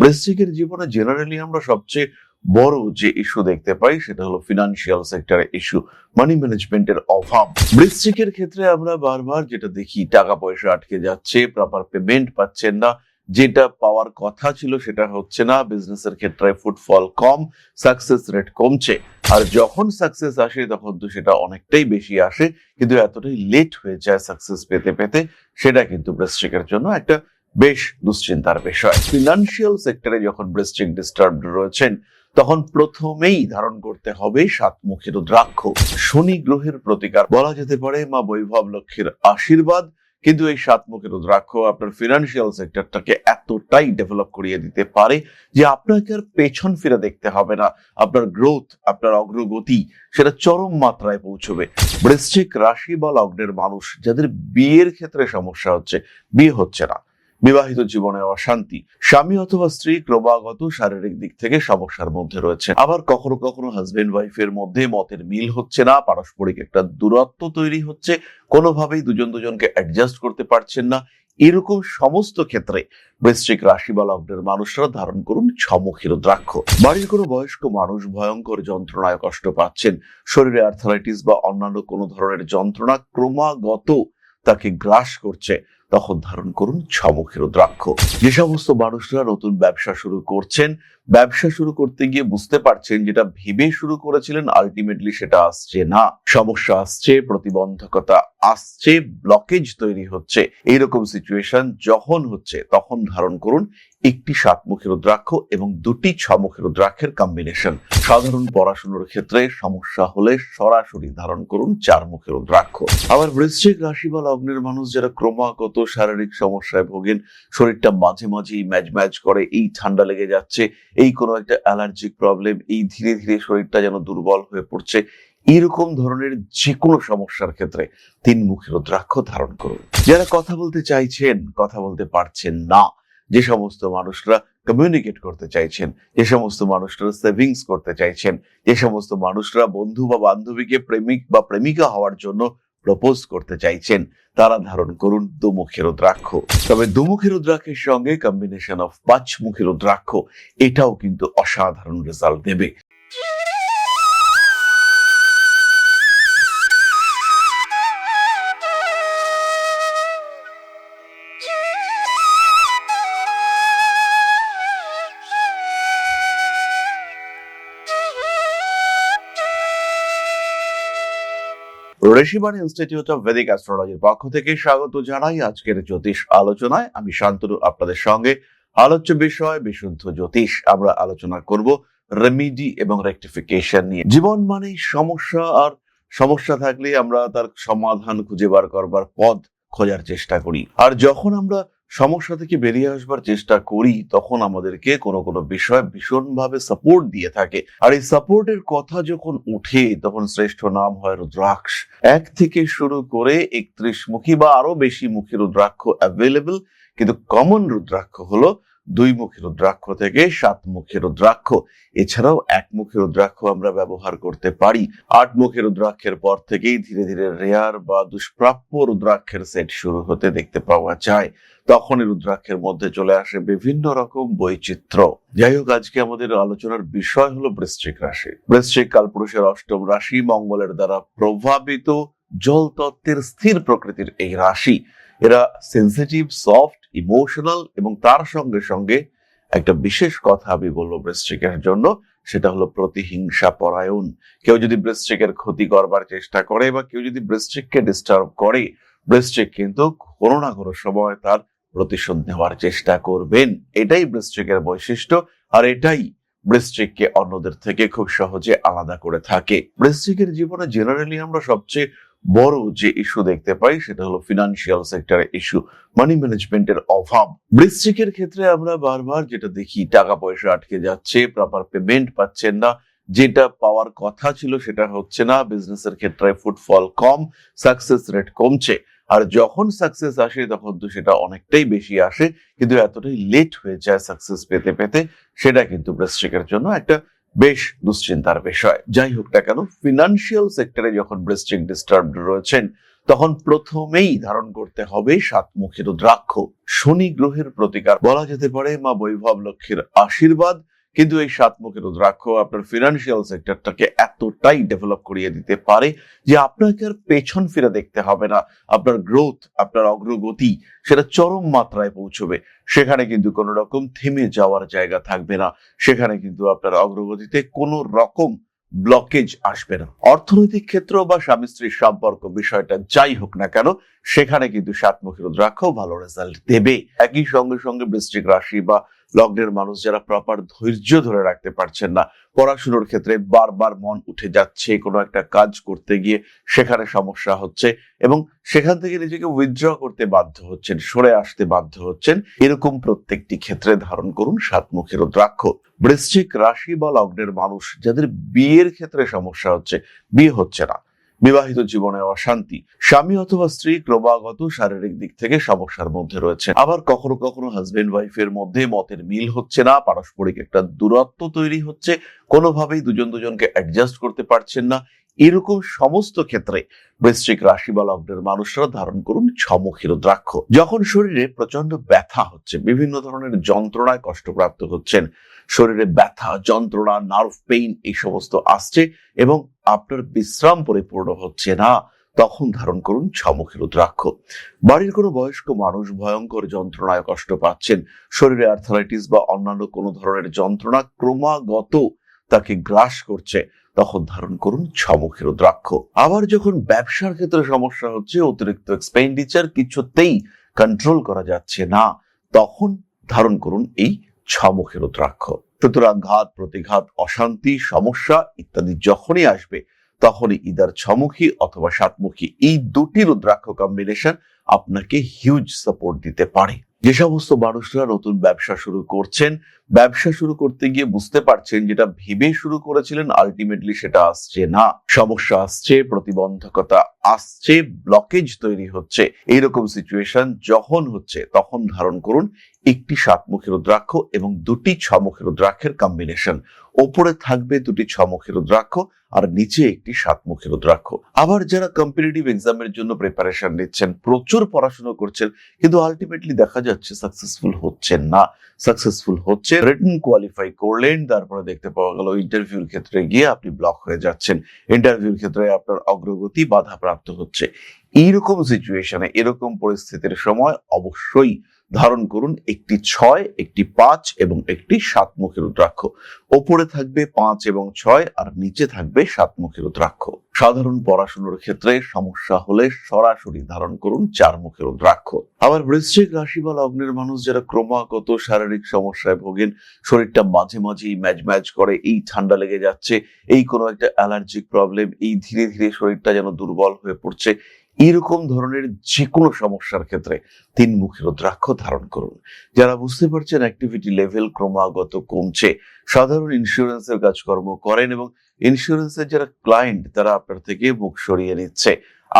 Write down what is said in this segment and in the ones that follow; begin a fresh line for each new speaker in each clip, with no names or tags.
বৃশ্চিকের জীবনে জেনারেলি আমরা সবচেয়ে বড় যে ইস্যু দেখতে পাই সেটা হলো ফিনান্সিয়াল সেক্টরের ইস্যু, মানি ম্যানেজমেন্টের অভাব। বৃশ্চিকের ক্ষেত্রে আমরা বারবার যেটা দেখি, টাকা পয়সা আটকে যাচ্ছে, প্রপার পেমেন্ট পাচ্ছেন না, যেটা পাওয়ার কথা ছিল সেটা হচ্ছে না, বিজনেসের ক্ষেত্রে ফুটফল কম, সাকসেস রেট কমছে। আর যখন সাকসেস আসে তখন তো সেটা অনেকটাই বেশি আসে, কিন্তু এতটাই লেট হয়ে যায় সাকসেস পেতে পেতে, সেটা কিন্তু বৃশ্চিকের জন্য একটা বেশ দুশ্চিন্তার বিষয়। ফিনান্সিয়াল সেক্টরে যখন বৃশ্চিক ডিস্টার্বড রয়েছেন তখন প্রথমেই ধারণ করতে হবে সাতমুখী রুদ্রাক্ষ। শনি গ্রহের প্রতিকার বলা যেতে পারে মা বৈভব লক্ষ্মীর আশীর্বাদ, কিন্তু এই সাতমুখী রুদ্রাক্ষ আপনার ফিনান্সিয়াল সেক্টরটাকে এতটাই ডেভেলপ করিয়ে দিতে পারে যে আপনাকে আর পেছন ফিরে দেখতে হবে না। আপনার গ্রোথ, আপনার অগ্রগতি সেটা চরম মাত্রায় পৌঁছবে। বৃশ্চিক রাশি বা লগ্নের মানুষ যাদের বিয়ের ক্ষেত্রে সমস্যা হচ্ছে, বিয়ে হচ্ছে না, বিবাহিত জীবনে অশান্তি, স্বামী অথবা স্ত্রী ক্রমাগত শারীরিক দিক থেকে সমস্যার মধ্যে রয়েছে, আবার কখনো কখনো হাজবেন্ড ওয়াইফের মধ্যে মতের মিল হচ্ছে না, পারস্পরিক একটা দূরত্ব তৈরি হচ্ছে, কোনোভাবেই দুজনকে অ্যাডজাস্ট করতে পারছেন না, এরকম সমস্ত ক্ষেত্রে বৃশ্চিক রাশি বা লগ্নের মানুষরা ধারণ করুন ছমুখী রুদ্রাক্ষ। বাড়ির কোনো বয়স্ক মানুষ ভয়ঙ্কর যন্ত্রণায় কষ্ট পাচ্ছেন, শরীরে আর্থারাইটিস বা অন্যান্য কোনো ধরনের যন্ত্রণা ক্রমাগত তাকে গ্রাস করছে, তখন ধারণ করুন ছমুখী রুদ্রাক্ষ। যে সমস্ত মানুষরা নতুন ব্যবসা শুরু করছেন, ব্যবসা শুরু করতে গিয়ে বুঝতে পারছেন যেটা ভেবে শুরু করেছিলেন আলটিমেটলি সেটা আসছে না, সমস্যা আসছে, প্রতিবন্ধকতা আসছে, ব্লকেজ তৈরি হচ্ছে, এইরকম সিচুয়েশন যখন হচ্ছে তখন ধারণ করুন একটি সাতমুখী রুদ্রাক্ষ এবং দুটি ছমুখী রুদ্রাক্ষের কম্বিনেশন। সাধারণ পড়াশোনার ক্ষেত্রে সমস্যা হলে সরাসরি ধারণ করুন চারমুখী রুদ্রাক্ষ। আবার বৃশ্চিক রাশি বা লগ্নের মানুষ যারা ক্রমাগত শারীরিক সমস্যায় ভোগেন, শরীরটা মাঝে মাঝেই ম্যাজ করে, এই ঠান্ডা লেগে যাচ্ছে, এই কোনো একটা অ্যালার্জিক প্রবলেম, এই ধীরে ধীরে শরীরটা যেন দুর্বল হয়ে পড়ছে, এরকম ধরনের যে কোনো সমস্যার ক্ষেত্রে তিনমুখী রুদ্রাক্ষ ধারণ করুন। যারা কথা বলতে চাইছেন, কথা বলতে পারছেন না, যে সমস্ত মানুষরা কমিউনিকেট করতে চাইছেন, যে সমস্ত মানুষরা সেভিংস করতে চাইছেন, যে সমস্ত মানুষরা বন্ধু বা বান্ধবীকে প্রেমিক বা প্রেমিকা হওয়ার জন্য প্রপোজ করতে চাইছেন, তারা ধারণ করুন দুমুখী রুদ্রাক্ষ। তবে দুমুখী রুদ্রাক্ষের সঙ্গে কম্বিনেশন অফ পাঁচমুখী রুদ্রাক্ষ, এটাও কিন্তু অসাধারণ রেজাল্ট দেবে। ঋষিবাণী ইনস্টিটিউট অফ ভেদিক অ্যাস্ট্রোলজির পক্ষ থেকে স্বাগত জানাই আজকের জ্যোতিষ আলোচনায়। আমি শান্তনু আপনাদের সঙ্গে। আলোচ্য বিষয় বিশুদ্ধ জ্যোতিষ। আমরা আলোচনা করব রেমিডি এবং রেকটিফিকেশন নিয়ে। জীবন মানে সমস্যা, আর সমস্যা থাকলে আমরা তার সমাধান খুঁজে বার করবার পথ খোঁজার চেষ্টা করি। আর যখন আমরা সমস্যা থেকে বেরিয়ে আসবার চেষ্টা করি তখন আমাদেরকে কোনো কোনো বিষয় ভীষণভাবে সাপোর্ট দিয়ে থাকে। আর এই সাপোর্টের কথা যখন উঠে তখন শ্রেষ্ঠ নাম হয় রুদ্রাক্ষ। 1 থেকে শুরু করে 31 মুখী বা আরো বেশি মুখী রুদ্রাক্ষ অ্যাভেলেবল, কিন্তু কমন রুদ্রাক্ষ হলো 2 মুখী রুদ্রাক্ষ থেকে 7 মুখী রুদ্রাক্ষ। এছাড়াও 1 মুখী রুদ্রাক্ষ আমরা ব্যবহার করতে পারি। 8 মুখী রুদ্রাক্ষের পর থেকেই ধীরে ধীরে রেয়ার বা দুষ্প্রাপ্য রুদ্রাক্ষের সেট শুরু হতে দেখতে পাওয়া যায়। তখনই রুদ্রাক্ষের মধ্যে চলে আসে বিভিন্ন রকম বৈচিত্র্য। যাই হোক, আজকে আমাদের আলোচনার বিষয় হলো বৃশ্চিক রাশি। বৃশ্চিক কালপুরুষের 8ম রাশি, মঙ্গলের দ্বারা প্রভাবিত, জল তত্ত্বের স্থির প্রকৃতির এই রাশি। এরা সেন্সিটিভ, সফট, ইমোশনাল এবং তার সঙ্গে সঙ্গে একটা বিশেষ কথা আমি বলবো বৃশ্চিকের জন্য, সেটা হলো প্রতিহিংসা পরায়ণ। কেউ যদি বৃশ্চিকের ক্ষতি করবার চেষ্টা করে বা কেউ যদি বৃশ্চিককে ডিস্টার্ব করে, বৃশ্চিক কিন্তু কোনো না কোনো সময় তার প্রতিশোধ নেওয়ার চেষ্টা করবেন। এটাই বৃশ্চিকের বৈশিষ্ট্য, আর এটাই বৃশ্চিককে অন্যদের থেকে খুব সহজে আলাদা করে থাকে। বৃশ্চিকের জীবনে জেনারেলি আমরা সবচেয়ে বড় যে ইস্যু দেখতে পাই সেটা হলো ফিনান্সিয়াল সেক্টরের ইস্যু, মানি ম্যানেজমেন্টের অভাব। বৃশ্চিকের ক্ষেত্রে আমরা বারবার যেটা দেখি, টাকা পয়সা আটকে যাচ্ছে, প্রপার পেমেন্ট পাচ্ছেন না, যেটা পাওয়ার কথা ছিল সেটা হচ্ছে না, বিজনেসের ক্ষেত্রে ফুটফল কম, সাকসেস রেট কমছে। আর যখন সাকসেস আসে তখন তো সেটা অনেকটাই বেশি আসে, কিন্তু এতটাই লেট হয়ে যায় সাকসেস পেতে পেতে, সেটা কিন্তু বৃশ্চিকের জন্য একটা বেশ দুশ্চিন্তার বিষয়। যাই হোক না কেন, ফিনান্সিয়াল সেক্টরে যখন বৃশ্চিক ডিস্টার্বড রয়েছেন তখন প্রথমেই ধারণ করতে হবে সাতমুখী রুদ্রাক্ষ। শনি গ্রহের প্রতিকার বলা যেতে পারে মা বৈভব লক্ষ্মীর আশীর্বাদ, কিন্তু এই সাতমুখী রুদ্রাক্ষ আপনার ফিনান্সিয়াল সেক্টরটাকে এতটাই ডেভেলপ করিয়ে দিতে পারে যে আপনাকে আর পেছন ফিরে দেখতে হবে না। আপনার গ্রোথ, আপনার অগ্রগতি সেটা চরম মাত্রায় পৌঁছবে। সেখানে কিন্তু কোনো রকম থেমে যাওয়ার জায়গা থাকবে না, সেখানে কিন্তু আপনার অগ্রগতিতে কোনো রকম ব্লকেজ আসবে না। অর্থনৈতিক ক্ষেত্র বা স্বামী স্ত্রীর সম্পর্ক বিষয়টা যাই হোক না কেন, সেখানে কিন্তু সাতমুখী রুদ্রাক্ষ ভালো রেজাল্ট দেবে। একই সঙ্গে সঙ্গে বৃশ্চিক রাশি বা লগ্নের মানুষ যারা প্রপার ধৈর্য ধরে রাখতে পারছেন না, পড়াশোনার ক্ষেত্রে বারবার মন উঠে যাচ্ছে, কোনো একটা কাজ করতে গিয়ে সেখানে সমস্যা হচ্ছে এবং সেখান থেকে নিজেকে উইথড্র করতে বাধ্য হচ্ছেন, সরে আসতে বাধ্য হচ্ছেন, এরকম প্রত্যেকটি ক্ষেত্রে ধারণ করুন সাতমুখী রুদ্রাক্ষ। বৃশ্চিক রাশি বা লগ্নের মানুষ যাদের বিয়ের ক্ষেত্রে সমস্যা হচ্ছে, বিয়ে হচ্ছে না, বিবাহিত জীবনে অশান্তি, স্বামী অথবা স্ত্রী ক্রমাগত শারীরিক দিক থেকে সমস্যার মধ্যে রয়েছে, আবার কখনো কখনো হাজবেন্ড ওয়াইফের মধ্যে মতের মিল হচ্ছে না, পারস্পরিক একটা দূরত্ব তৈরি হচ্ছে, কোনোভাবেই দুজনকে অ্যাডজাস্ট করতে পারছেন না, এরকম সমস্ত ক্ষেত্রে বৃশ্চিক রাশি বা লগ্নের মানুষরা ধারণ করুন ছমুখী রুদ্রাক্ষ। যখন শরীরে প্রচন্ড ব্যথা হচ্ছে, বিভিন্ন ধরনের যন্ত্রণায় কষ্টপ্রাপ্ত হচ্ছেন, শরীরে ব্যথা, যন্ত্রণা, নার্ভ পেইন এই সমস্ত আসছে এবং আপনার বিশ্রাম পরিপূর্ণ হচ্ছে না, তখন ধারণ করুন ছমুখী রুদ্রাক্ষ। বাড়ির কোনো বয়স্ক মানুষ ভয়ঙ্কর যন্ত্রণায় কষ্ট পাচ্ছেন, শরীরে আর্থারাইটিস বা অন্যান্য কোনো ধরনের যন্ত্রণা ক্রমাগত তাকে গ্রাস করছে, তখন ধারণ করুন ছমুখী রুদ্রাক্ষ। আবার যখন ব্যবসার ক্ষেত্রে সমস্যা হচ্ছে, অতিরিক্ত এক্সপেন্ডিচার কিছুতেই কন্ট্রোল করা যাচ্ছে না, তখন ধারণ করুন এই ছমুখী রুদ্রাক্ষ। সুতরাং ঘাত প্রতিঘাত, অশান্তি, সমস্যা ইত্যাদি যখনই আসবে, তখনই ইদার ছমুখী অথবা সাতমুখী এই দুটি রুদ্রাক্ষ কম্বিনেশন আপনাকে হিউজ সাপোর্ট দিতে পারে। যে সমস্ত মানুষরা নতুন ব্যবসা শুরু করছেন, ব্যবসা শুরু করতে গিয়ে বুঝতে পারছেন যেটা ভেবে শুরু করেছিলেন আলটিমেটলি সেটা আসছে না, সমস্যা আসছে, প্রতিবন্ধকতা আসছে, ব্লকেজ তৈরি হচ্ছে, এইরকম সিচুয়েশন যখন হচ্ছে, তখন ধারণ করুন একটি সাতমুখী রুদ্রাক্ষ এবং দুটি ছমুখী রুদ্রাক্ষের কম্বিনেশন। ওপরে থাকবে দুটি ছমুখী রুদ্রাক্ষ আর নিচে একটি সাতমুখী রুদ্রাক্ষ। আবার যারা কম্পিটিটিভ এক্সামের জন্য প্রিপারেশন নিচ্ছেন, প্রচুর পড়াশোনা করছেন, কিন্তু আলটিমেটলি দেখা যাচ্ছে সাকসেসফুল হচ্ছেন না, সাকসেসফুল হচ্ছে, রিটেন কোয়ালিফাই করলেন, তারপরে দেখতে পাওয়া গেল ইন্টারভিউর ক্ষেত্রে গিয়ে আপনি ব্লক হয়ে যাচ্ছেন, ইন্টারভিউর ক্ষেত্রে আপনার অগ্রগতি বাধাপ্রাপ্ত হচ্ছে। এইরকম সিচুয়েশনে, এরকম পরিস্থিতির সময় অবশ্যই ধারণ করুন একটি 6, একটি 5 এবং একটি সাতমুখী রুদ্রাক্ষ। ওপরে থাকবে 5 এবং 6 আর নিচে থাকবে সাতমুখী রুদ্রাক্ষ। সাধারণ পড়াশোনার ক্ষেত্রে সমস্যা হলে সরাসরি ধারণ করুন চারমুখী রুদ্রাক্ষ। আবার বৃশ্চিক রাশি বা লগ্নের মানুষ যারা ক্রমাগত শারীরিক সমস্যায় ভোগেন, শরীরটা মাঝে মাঝেই ম্যাজ করে, এই ঠান্ডা লেগে যাচ্ছে, এই কোনো একটা অ্যালার্জিক প্রবলেম, এই ধীরে ধীরে শরীরটা যেন দুর্বল হয়ে পড়ছে, এরকম ধরনের যে কোনো সমস্যার ক্ষেত্রে তিনমুখী রুদ্রাক্ষ ধারণ করুন। যারা বুঝতে পারছেন অ্যাক্টিভিটি লেভেল ক্রমাগত কমছে, সাধারণ ইন্স্যুরেন্সের কাজকর্ম করেন এবং ইন্স্যুরেন্সের যারা ক্লায়েন্ট তারা আপনার থেকে মুখ সরিয়ে নিচ্ছে,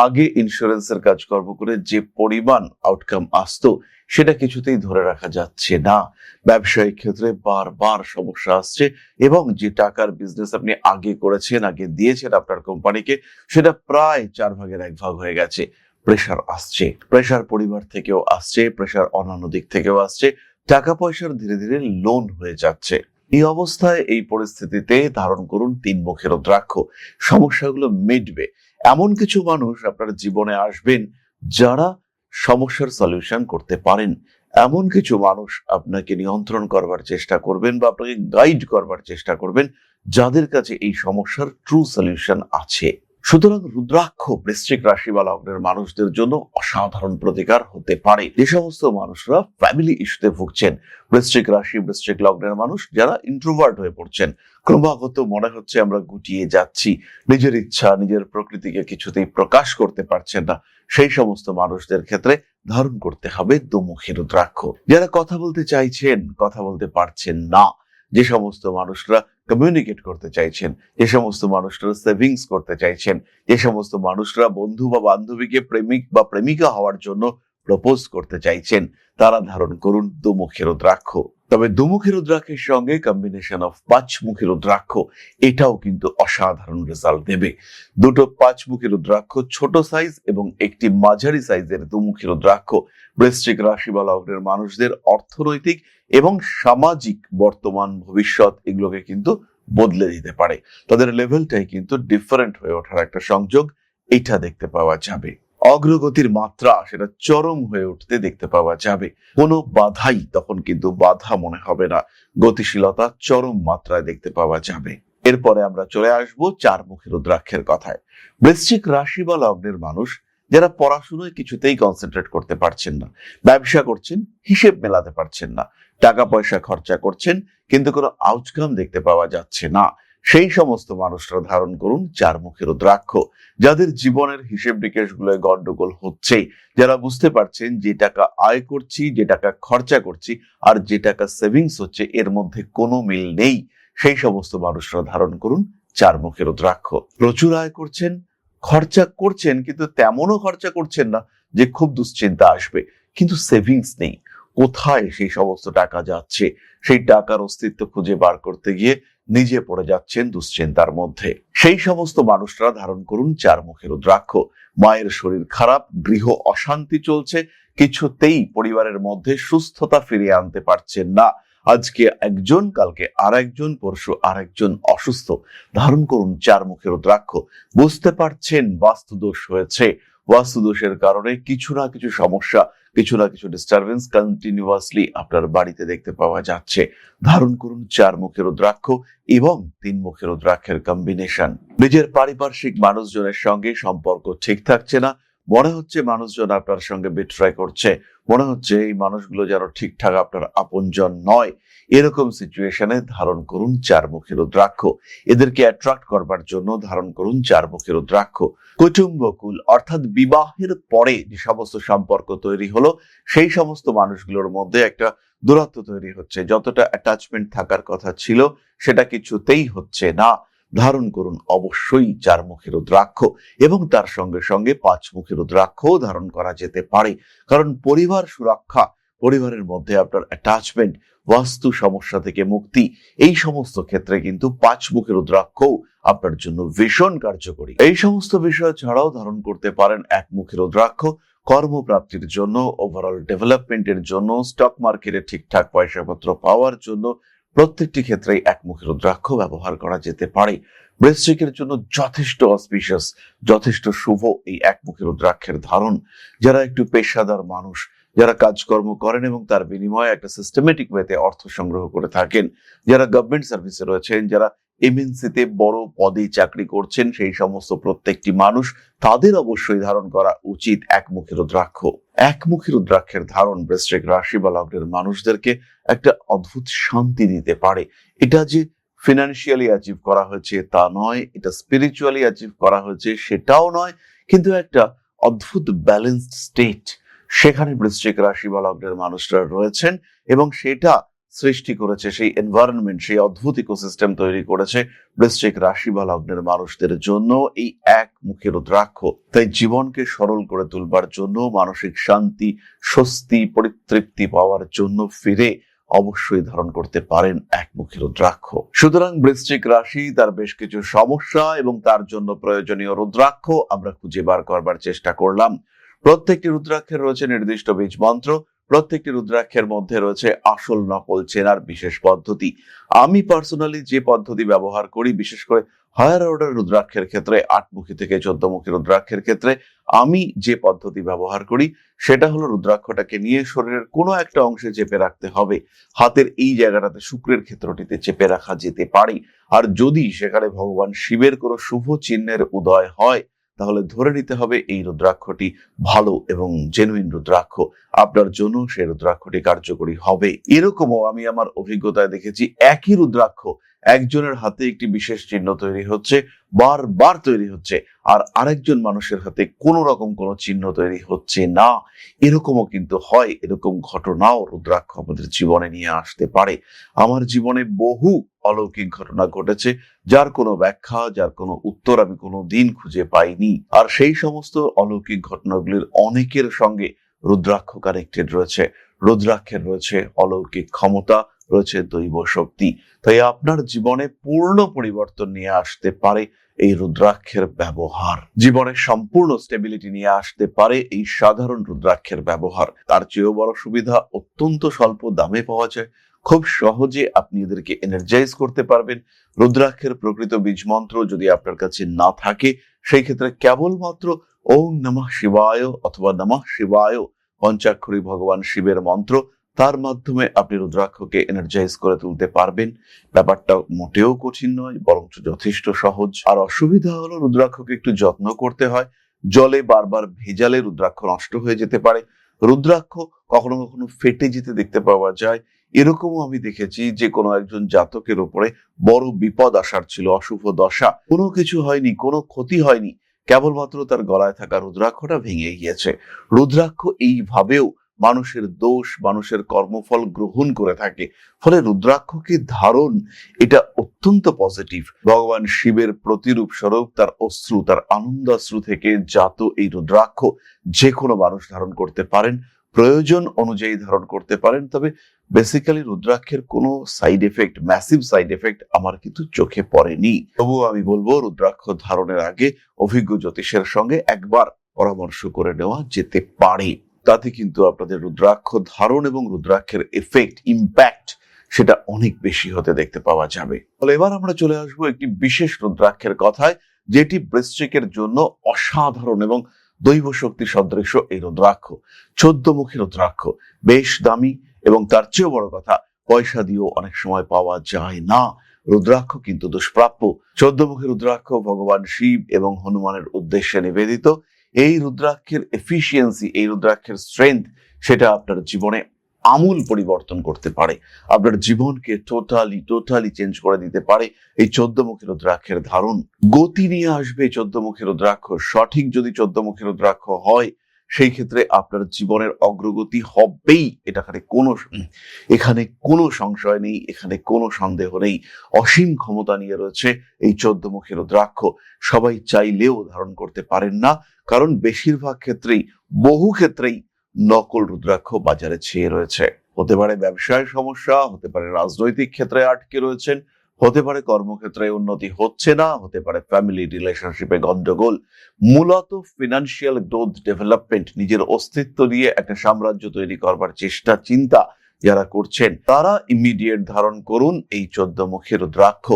আগে ইন্স্যুরেন্সের কাজকর্ম করে যে পরিমাণ আউটকাম আসতো সেটা কিছুতেই ধরে রাখা যাচ্ছে না, ব্যবসায়িক ক্ষেত্রে বারবার সমস্যা আসছে এবং যে টাকার বিজনেস আপনি আগে করেছেন, আগে দিয়েছেন আপনার কোম্পানিকে, সেটা প্রায় 4 ভাগের 1 ভাগ হয়ে গেছে, প্রেশার আসছে, প্রেশার পরিবার থেকেও আসছে, প্রেশার অন্যান্য দিক থেকেও আসছে, টাকা পয়সার ধীরে ধীরে লোন হয়ে যাচ্ছে। এই অবস্থায়, এই পরিস্থিতিতে ধারণ করুন তিনমুখী রুদ্রাক্ষ। সমস্যাগুলো মিটবে, এমন কিছু মানুষ আপনার জীবনে আসবেন যারা সমস্যার সলিউশন করতে পারেন, এমন কিছু মানুষ আপনাকে নিয়ন্ত্রণ করবার চেষ্টা করবেন বা আপনাকে গাইড করবার চেষ্টা করবেন, যাদের কাছে এই সমস্যার ট্রু সলিউশন আছে। সুতরাং রুদ্রাক্ষ বৃশ্চিক রাশি বা লগ্নের মানুষদের জন্য অসাধারণ প্রতিকার হতে পারে। যে সমস্ত মানুষরা ফ্যামিলি ইস্যুতে ভুগছেন, বৃশ্চিক রাশি বৃশ্চিক লগ্নের মানুষ যারা ইন্ট্রোভার্ট হয়ে পড়ছেন, ক্রমাগত মনে হচ্ছে আমরা গুটিয়ে যাচ্ছি, নিজের ইচ্ছা, নিজের প্রকৃতিকে কিছুতেই প্রকাশ করতে পারছেন না, সেই সমস্ত মানুষদের ক্ষেত্রে ধারণ করতে হবে দুমুখী রুদ্রাক্ষ। যারা কথা বলতে চাইছেন, কথা বলতে পারছেন না, যে সমস্ত মানুষরা কমিউনিকেট করতে চাইছেন, যে সমস্ত মানুষরা সেভিংস করতে চাইছেন, যে সমস্ত মানুষরা বন্ধু বা বান্ধবীকে প্রেমিক বা প্রেমিকা হওয়ার জন্য প্রপোজ করতে চাইছেন, তারা ধারণ করুন দুমুখী রুদ্রাক্ষ। তবে দুমুখী রুদ্রাক্ষের সঙ্গে কম্বিনেশন অফ পাঁচমুখী রুদ্রাক্ষ এটাও কিন্তু অসাধারণ রেজাল্ট দেবে। দুটো পাঁচমুখী রুদ্রাক্ষ, ছোট সাইজ এবং একটি মাঝারি সাইজের দুমুখী রুদ্রাক্ষ বৃশ্চিক রাশি বা লগ্নের মানুষদের অর্থনৈতিক এবং সামাজিক বর্তমান ভবিষ্যৎ এগুলোকে কিন্তু বদলে দিতে পারে। তাদের লেভেলটাই কিন্তু ডিফারেন্ট হয়ে ওঠার একটা সংযোগ এটা দেখতে পাওয়া যাবে। অগ্রগতির মাত্রা সেটা চরম হয়ে উঠতে দেখতে পাওয়া যাবে। কোনো বাধাই তখন কিন্তু বাধা মনে হবে না, গতিশীলতা চরম মাত্রায় দেখতে পাওয়া যাবে। এরপরে আমরা চলে আসবো চারমুখী রুদ্রাক্ষের কথায়। বৃশ্চিক রাশি বা লগ্নের মানুষ যারা পড়াশোনায় কিছুতেই কনসেন্ট্রেট করতে পারছেন না, ব্যবসা করছেন হিসেব মেলাতে পারছেন না, টাকা পয়সা খরচা করছেন কিন্তু কোনো আউটকাম দেখতে পাওয়া যাচ্ছে না, সেই সমস্ত মানুষরা ধারণ করুন চারমুখী রুদ্রাক্ষ। যাদের জীবনের হিসেব নিকেশ গুলোয় গন্ডগোল হচ্ছে, যারা বুঝতে পারছেন যে টাকা আয় করছি, যে টাকা খরচা করছি আর যে টাকা সেভিংস হচ্ছে এর মধ্যে কোনো মিল নেই, সেই সমস্ত মানুষরা ধারণ করুন চারমুখী রুদ্রাক্ষ। প্রচুর আয় করছেন, খরচা করছেন কিন্তু তেমনও খরচা করছেন না যে খুব দুশ্চিন্তা আসবে, কিন্তু সেভিংস নেই। কোথায় সেই সমস্ত টাকা যাচ্ছে, সেই টাকার অস্তিত্ব খুঁজে বার করতে গিয়ে নিজে পড়ে যাচ্ছেন দুশ্চিন্তার মধ্যে। সেই সমস্ত মানুষরা ধারণ করুন চারমুখী রুদ্রাক্ষ। মায়ের শরীর খারাপ, গৃহ অশান্তি চলছে, কিছুতেই পরিবারের মধ্যে সুস্থতা ফিরিয়ে আনতে পারছেন না। আজকে একজন, কালকে আর একজন, পরশু আর একজন অসুস্থ, ধারণ করুন চারমুখী রুদ্রাক্ষ। বুঝতে পারছেন বাস্তুদোষ হয়েছে, বাস্তুদোষের কারণে কিছু না কিছু সমস্যা, কিছু না কিছু ডিস্টারবেন্স কন্টিনিউয়াসলি আপনার বাড়িতে দেখতে পাওয়া যাচ্ছে, ধারণ করুন চারমুখী রুদ্রাক্ষ এবং তিনমুখী রুদ্রাক্ষের কম্বিনেশন। নিজের পারিপার্শ্বিক মানুষজনের সঙ্গে সম্পর্ক ঠিক থাকছে না, মনে হচ্ছে মানুষজন আপনার সঙ্গে বিট্রাই করছে, মনে হচ্ছে এই মানুষগুলো যেন ঠিকঠাক আপনার আপনজন নয়, এরকম সিচুয়েশনে ধারণ করুন চারমুখী রুদ্রাক্ষ। এদেরকে অ্যাট্রাক্ট করবার জন্য ধারণ করুন চারমুখী রুদ্রাক্ষ। কুটুম্বকুল অর্থাৎ বিবাহের পরে যে সমস্ত সম্পর্ক তৈরি হলো, সেই সমস্ত মানুষগুলোর মধ্যে একটা দূরত্ব তৈরি হচ্ছে, যতটা অ্যাটাচমেন্ট থাকার কথা ছিল সেটা কিছুতেই হচ্ছে না, ধারণ করুন অবশ্যই চারমুখী রুদ্রাক্ষ এবং তার সঙ্গে সঙ্গে পাঁচমুখী রুদ্রাক্ষও ধারণ করা যেতে পারে। কারণ পরিবার সুরক্ষা, পরিবারের মধ্যে আপনার অ্যাটাচমেন্ট, বাস্তু সমস্যা থেকে মুক্তি, এই সমস্ত ক্ষেত্রে কিন্তু পাঁচমুখী রুদ্রাক্ষও আপনার জন্য ভীষণ কার্যকরী। এই সমস্ত বিষয় ছাড়াও ধারণ করতে পারেন একমুখী রুদ্রাক্ষ কর্মপ্রাপ্তির জন্য, ওভারঅল ডেভেলপমেন্টের জন্য, স্টক মার্কেটে ঠিকঠাক পয়সাপত্র পাওয়ার জন্য। প্রত্যেকটি ক্ষেত্রেই একমুখী রুদ্রাক্ষ ব্যবহার করা যেতে পারে। বৃশ্চিকের জন্য যথেষ্ট অসপিশিয়াস, যথেষ্ট শুভ এই একমুখী রুদ্রাক্ষের ধারণ। যারা একটু পেশাদার মানুষ, যারা কাজকর্ম করেন এবং তার বিনিময়ে একটা সিস্টেমেটিক ওয়েতে অর্থ সংগ্রহ করে থাকেন, যারা গভর্নমেন্ট সার্ভিসে রয়েছেন, যারা এমএনসিতে বড় পদে চাকরি করছেন, সেই সমস্ত প্রত্যেকটি মানুষ তাদের অবশ্যই ধারণ করা উচিত একমুখী রুদ্রাক্ষ। একমুখী রুদ্রাক্ষের ধারণ বৃশ্চিক রাশি বা লগ্নের মানুষদেরকে একটা অদ্ভুত শান্তি দিতে পারে। এটা যে ফিনান্সিয়ালি অ্যাচিভ করা হয়েছে তা নয়, এটা স্পিরিচুয়ালি অ্যাচিভ করা হয়েছে সেটাও নয়, কিন্তু একটা অদ্ভুত ব্যালেন্সড স্টেট সেখানে বৃশ্চিক রাশি বা লগ্নের মানুষরা রয়েছেন এবং সেটা সৃষ্টি করেছে, সেই এনভায়রনমেন্ট, সেই অদ্ভুত ইকোসিস্টেম তৈরি করেছে বৃশ্চিক রাশি বা লগ্নের মানুষদের জন্য এই একমুখী রুদ্রাক্ষ। তাই জীবনকে সরল করে তুলবার জন্য, মানসিক শান্তি, স্বস্তি, পরিতৃপ্তি পাওয়ার জন্য ফিরে অবশ্যই ধারণ করতে পারেন একমুখী রুদ্রাক্ষ। সুতরাং বৃশ্চিক রাশি তার বেশ কিছু সমস্যা এবং তার জন্য প্রয়োজনীয় রুদ্রাক্ষ আমরা খুঁজে বার করবার চেষ্টা করলাম। প্রত্যেকটি রুদ্রাক্ষের রয়েছে নির্দিষ্ট বীজ মন্ত্র, প্রত্যেকটি রুদ্রাক্ষের মধ্যে রয়েছে আসল নকল চেনার বিশেষ পদ্ধতি। আমি পার্সোনালি যে পদ্ধতি ব্যবহার করি, বিশেষ করে হায়ার অর্ডার রুদ্রাক্ষের ক্ষেত্রে, 8মুখী থেকে 14মুখী রুদ্রাক্ষের ক্ষেত্রে আমি যে পদ্ধতি ব্যবহার করি সেটা হলো রুদ্রাক্ষটাকে নিয়ে শরীরের কোনো একটা অংশে চেপে রাখতে হবে। হাতের এই জায়গাটাতে শুক্রের ক্ষেত্রটিতে চেপে রাখা যেতে পারে। আর যদি সেখানে ভগবান শিবের কোনো শুভ চিহ্নের উদয় হয় তাহলে ধরে নিতে হবে এই রুদ্রাক্ষটি ভালো এবং জেনুইন রুদ্রাক্ষ, আপনার জন্য সেই রুদ্রাক্ষটি কার্যকরী হবে। এরকমও আমি আমার অভিজ্ঞতায় দেখেছি, একই রুদ্রাক্ষ একজনের হাতে একটি বিশেষ চিহ্ন তৈরি হচ্ছে, বারবার তৈরি হচ্ছে, আর আরেকজন মানুষের হাতে কোনো রকম কোনো চিহ্ন তৈরি হচ্ছে না। এরকমও কিন্তু হয়, এরকম ঘটনাও রুদ্রাক্ষ আমাদের জীবনে নিয়ে আসতে পারে। আমার জীবনে বহু অলৌকিক ঘটনা ঘটেছে যার কোনো ব্যাখ্যা, যার কোনো উত্তর আমি কোনো দিন খুঁজে পাইনি। আর সেই সমস্ত অলৌকিক ঘটনাগুলির অনেকের সঙ্গে রুদ্রাক্ষ কানেক্টেড রয়েছে। রুদ্রাক্ষের রয়েছে অলৌকিক ক্ষমতা, রয়েছে দৈব শক্তি। তাই আপনার জীবনে পূর্ণ পরিবর্তন নিয়ে আসতে পারে এই রুদ্রাক্ষের ব্যবহার। জীবনে সম্পূর্ণ স্টেবিলিটি নিয়ে আসতে পারে এই সাধারণ রুদ্রাক্ষের ব্যবহার। তার চেয়েও বড় সুবিধা, অত্যন্ত স্বল্প দামে পাওয়া যায়। খুব সহজে আপনি এদেরকে এনার্জাইজ করতে পারবেন। রুদ্রাক্ষের প্রকৃত বীজ মন্ত্র যদি আপনার কাছে না থাকে, সেই ক্ষেত্রে কেবলমাত্র ওম নমঃ শিবায় অথবা নমঃ শিবায় পঞ্চাক্ষরী ভগবান শিবের মন্ত্র, তার মাধ্যমে আপনি রুদ্রাক্ষকে এনার্জাইজ করে তুলতে পারবেন। ব্যাপারটা মোটেও কঠিন নয়, বরঞ্চ যথেষ্ট সহজ। আর অসুবিধা হলো রুদ্রাক্ষকে একটু যত্ন করতে হয়। জলে বারবার ভেজালে রুদ্রাক্ষ নষ্ট হয়ে যেতে পারে। রুদ্রাক্ষ কখনো কখনো ফেটে যেতে দেখতে পাওয়া যায়। এরকমও আমি দেখেছি যে কোনো একজন জাতকের উপরে বড় বিপদ আসার ছিল, অশুভ দশা, কোনো কিছু হয়নি, কোনো ক্ষতি হয়নি, কেবলমাত্র তার গলায় থাকা রুদ্রাক্ষটা ভেঙে গিয়েছে। রুদ্রাক্ষ এইভাবেও মানুষের দোষ, মানুষের কর্মফল গ্রহণ করে থাকে। ফলে রুদ্রাক্ষকে ধারণ এটা অত্যন্ত পজিটিভ। ভগবান শিবের প্রতিরূপ স্বরূপ তার অশ্রু, তার আনন্দাশ্রু থেকে জাত এই রুদ্রাক্ষ যে কোনো মানুষ ধারণ করতে পারেন, প্রয়োজন অনুযায়ী ধারণ করতে পারেন। তবে বেসিক্যালি রুদ্রাক্ষের কোনো side effect, massive side effect আমার কিন্তু চোখে পড়েনি। তবুও আমি বলবো রুদ্রাক্ষ ধারণের আগে অভিজ্ঞ জ্যোতিষের সঙ্গে একবার পরামর্শ করে নেওয়া যেতে পারে। তাতে কিন্তু আপনাদের রুদ্রাক্ষ ধারণ এবং রুদ্রাক্ষের এফেক্ট, ইম্প্যাক্ট সেটা অনেক বেশি হতে দেখতে পাওয়া যাবে। তাহলে এবার আমরা চলে আসবো একটি বিশেষ রুদ্রাক্ষের কথায়, যেটি বৃশ্চিকের জন্য অসাধারণ এবং দৈব শক্তি সদৃশ এই রুদ্রাক্ষ। 14 মুখী রুদ্রাক্ষ, বেশ দামি, এবং তার চেয়েও বড় কথা, পয়সা দিয়েও অনেক সময় পাওয়া যায় না। রুদ্রাক্ষ কিন্তু দুষ্প্রাপ্য। 14 মুখী রুদ্রাক্ষ ভগবান শিব এবং হনুমানের উদ্দেশ্যে নিবেদিত। এই রুদ্রাক্ষের এফিসিয়েন্সি, এই রুদ্রাক্ষের স্ট্রেংথ, সেটা আপনার জীবনে আমূল পরিবর্তন করতে পারে। আপনার জীবনকে টোটালি চেঞ্জ করে দিতে পারে এই 14 মুখী রুদ্রাক্ষের ধারণ। গতি নিয়ে আসবে 14 মুখী রুদ্রাক্ষ। সঠিক যদি 14 মুখী রুদ্রাক্ষ হয়, সেই ক্ষেত্রে আপনার জীবনের অগ্রগতি হবেই। এখানে কোনো সংশয় নেই, এখানে কোনো সন্দেহ নেই। অসীম ক্ষমতা নিয়ে রয়েছে এই 14 মুখী রুদ্রাক্ষ। সবাই চাইলেও ধারণ করতে পারেন না, কারণ বেশিরভাগ ক্ষেত্রেই, বহু ক্ষেত্রেই নকল রুদ্রাক্ষ বাজারে ছেয়ে রয়েছে। হতে পারে ব্যবসায় সমস্যা, হতে পারে রাজনৈতিক ক্ষেত্রে আটকে রয়েছেন, হতে পারে কর্মক্ষেত্রে উন্নতি হচ্ছে না, হতে পারে ফ্যামিলি রিলেশনশিপে গন্ডগোল। মূলত ফিনান্সিয়াল গ্রোথ, ডেভেলপমেন্ট, নিজের অস্তিত্ব নিয়ে একটা সাম্রাজ্য তৈরি করবার চেষ্টা, চিন্তা যারা করছেন, তারা ইমিডিয়েট ধারণ করুন এই 14 মুখী রুদ্রাক্ষ।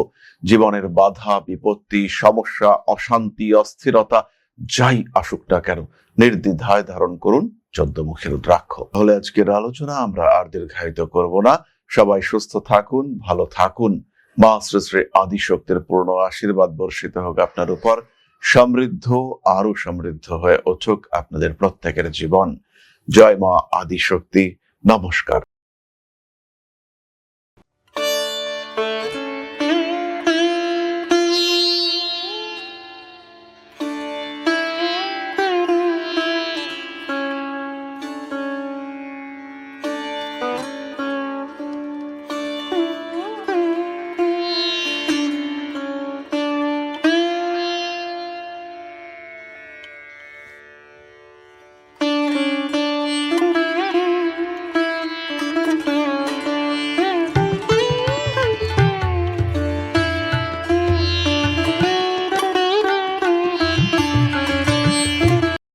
জীবনের বাধা, বিপত্তি, সমস্যা, অশান্তি, অস্থিরতা যাই আসুক না কেন, নির্দ্বিধায় ধারণ করুন 14 মুখী রুদ্রাক্ষ। তাহলে আজকের আলোচনা আমরা আর দীর্ঘায়িত করব না। সবাই সুস্থ থাকুন, ভালো থাকুন। মা শ্রী শ্রী আদিশক্তির পূর্ণ আশীর্বাদ বর্ষিত হোক আপনার উপর। সমৃদ্ধ, আরো সমৃদ্ধ হয়ে উঠুক আপনাদের প্রত্যেকের জীবন। জয় মা আদিশক্তি। নমস্কার।